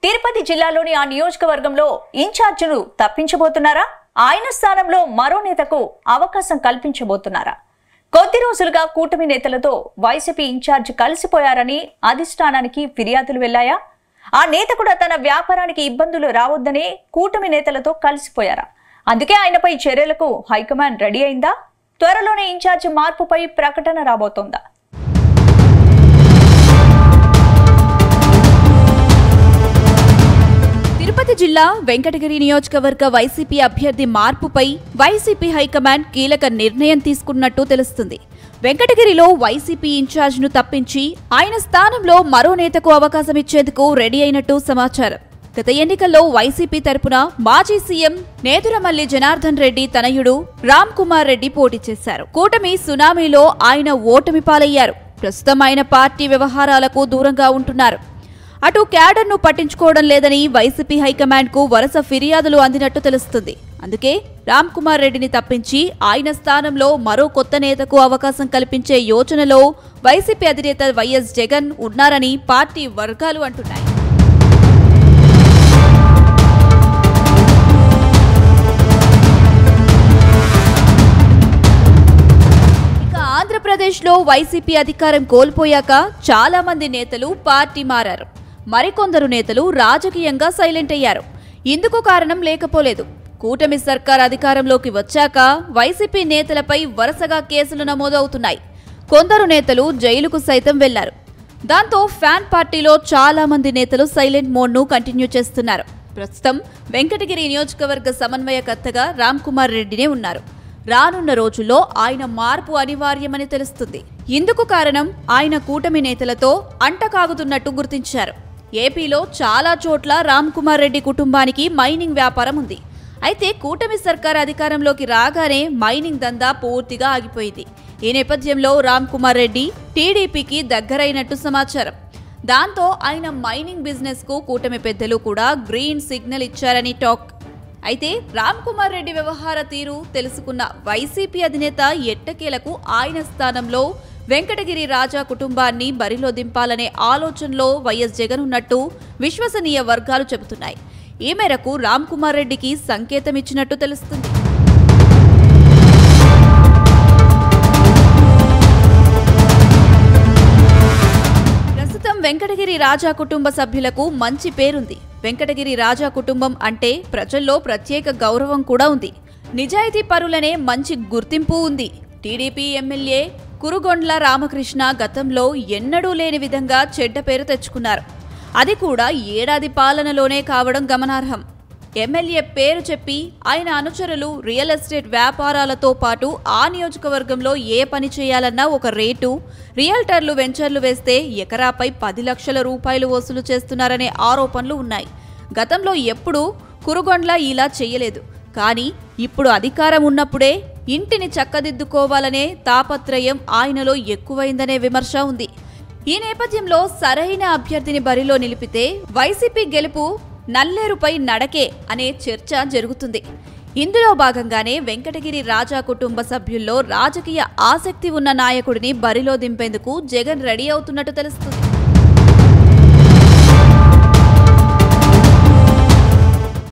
తిరుపతి జిల్లాలోని ఆ నియోజకవర్గంలో ఇన్ఛార్జిను తప్పించబోతున్నారా? ఆయన స్థానంలో మరో నేతకు అవకాశం కల్పించబోతున్నారా? కొద్ది రోజులుగా కూటమి నేతలతో వైసీపీ ఇన్ఛార్జ్ కలిసిపోయారని అధిష్టానానికి ఫిర్యాదులు వెళ్లాయా? ఆ నేత కూడా తన వ్యాపారానికి ఇబ్బందులు రావొద్దనే కూటమి నేతలతో కలిసిపోయారా? అందుకే ఆయనపై చర్యలకు హైకమాండ్ రెడీ అయిందా? త్వరలోనే ఇన్ఛార్జ్ మార్పుపై ప్రకటన రాబోతోందా? తిరుపతి జిల్లా వెంకటగిరి నియోజకవర్గ వైసీపీ అభ్యర్థి మార్పుపై వైసీపీ హైకమాండ్ కీలక నిర్ణయం తీసుకున్నట్టు తెలుస్తుంది. వెంకటగిరిలో వైసీపీ ఇన్ఛార్జ్ను తప్పించి ఆయన స్థానంలో మరో నేతకు అవకాశం ఇచ్చేందుకు రెడీ అయినట్టు సమాచారం. గత ఎన్నికల్లో వైసీపీ తరపున మాజీ సీఎం నేదురమల్లి జనార్దన్ రెడ్డి తనయుడు రామ్ కుమార్ రెడ్డి పోటీ చేశారు. కూటమి సునామీలో ఆయన ఓటమి పాలయ్యారు. ప్రస్తుతం ఆయన పార్టీ వ్యవహారాలకు దూరంగా ఉంటున్నారు. అటు క్యాడర్ను పట్టించుకోవడం లేదని వైసీపీ హైకమాండ్కు వరుస ఫిర్యాదులు అందినట్టు తెలుస్తుంది. అందుకే రామ్ కుమార్ రెడ్డిని తప్పించి ఆయన స్థానంలో మరో కొత్త నేతకు అవకాశం కల్పించే యోచనలో వైసీపీ అధినేత వైఎస్ జగన్ ఉన్నారని పార్టీ వర్గాలు అంటున్నాయి. ఇక ఆంధ్రప్రదేశ్లో వైసీపీ అధికారం కోల్పోయాక చాలా మంది నేతలు పార్టీ మారారు. మరికొందరు నేతలు రాజకీయంగా సైలెంట్ అయ్యారు. ఇందుకు కారణం లేకపోలేదు. కూటమి సర్కార్ అధికారంలోకి వచ్చాక వైసీపీ నేతలపై వరుసగా కేసులు నమోదవుతున్నాయి. కొందరు నేతలు జైలుకు సైతం వెళ్లారు. దాంతో ఫ్యాన్ పార్టీలో చాలా మంది నేతలు సైలెంట్ మోడ్ను కంటిన్యూ చేస్తున్నారు. ప్రస్తుతం వెంకటగిరి నియోజకవర్గ సమన్వయకర్తగా రామ్ కుమార్ రెడ్డినే ఉన్నారు. రానున్న రోజుల్లో ఆయన మార్పు అనివార్యమని తెలుస్తుంది. ఇందుకు కారణం ఆయన కూటమి నేతలతో అంటకాగుతున్నట్టు గుర్తించారు. ఏపీలో చాలా చోట్ల రామ్ కుమార్ రెడ్డి కుటుంబానికి మైనింగ్ వ్యాపారం ఉంది. అయితే కూటమి సర్కార్ అధికారంలోకి రాగానే మైనింగ్ దందా పూర్తిగా ఆగిపోయింది. ఈ నేపథ్యంలో రామ్ కుమార్ రెడ్డి టీడీపీకి దగ్గరైనట్టు సమాచారం. దాంతో ఆయన మైనింగ్ బిజినెస్ కు కూటమి పెద్దలు కూడా గ్రీన్ సిగ్నల్ ఇచ్చారని టాక్. అయితే రామ్ కుమార్ రెడ్డి వ్యవహార తీరు తెలుసుకున్న వైసీపీ అధినేత ఎట్టకేలకు ఆయన స్థానంలో వెంకటగిరి రాజా కుటుంబాన్ని బరిలో దింపాలనే ఆలోచనలో వైఎస్ జగన్ ఉన్నట్టు విశ్వసనీయ వర్గాలు చెబుతున్నాయి. ఈ మేరకు రామ్ కుమార్ రెడ్డికి సంకేతం ఇచ్చినట్టు తెలుస్తుంది. ప్రస్తుతం వెంకటగిరి రాజా కుటుంబ సభ్యులకు మంచి పేరుంది. వెంకటగిరి రాజా కుటుంబం అంటే ప్రజల్లో ప్రత్యేక గౌరవం కూడా ఉంది. నిజాయితీ పరులనే మంచి గుర్తింపు ఉంది. టీడీపీ ఎమ్మెల్యే కురుగొండ్ల రామకృష్ణ గతంలో ఎన్నడూ లేని విధంగా చెడ్డ పేరు తెచ్చుకున్నారు. అది కూడా ఏడాది పాలనలోనే కావడం గమనార్హం. ఎమ్మెల్యే పేరు చెప్పి ఆయన అనుచరులు రియల్ ఎస్టేట్ వ్యాపారాలతో పాటు ఆ నియోజకవర్గంలో ఏ పని చేయాలన్నా ఒక రేటు, రియల్టర్లు వెంచర్లు వేస్తే ఎకరాపై 10 లక్షల రూపాయలు వసూలు చేస్తున్నారనే ఆరోపణలు ఉన్నాయి. గతంలో ఎప్పుడూ కురుగొండ్ల ఇలా చేయలేదు. కానీ ఇప్పుడు అధికారం ఉన్నప్పుడే ఇంటిని చక్కదిద్దుకోవాలనే తాపత్రయం ఆయనలో ఎక్కువైందనే విమర్శ ఉంది. ఈ నేపథ్యంలో సరైన అభ్యర్థిని బరిలో నిలిపితే వైసీపీ గెలుపు నల్లేరుపై నడకే అనే చర్చ జరుగుతుంది. ఇందులో భాగంగానే వెంకటగిరి రాజా కుటుంబ సభ్యుల్లో రాజకీయ ఆసక్తి ఉన్న నాయకుడిని బరిలో దింపేందుకు జగన్ రెడీ అవుతున్నట్టు తెలుస్తుంది.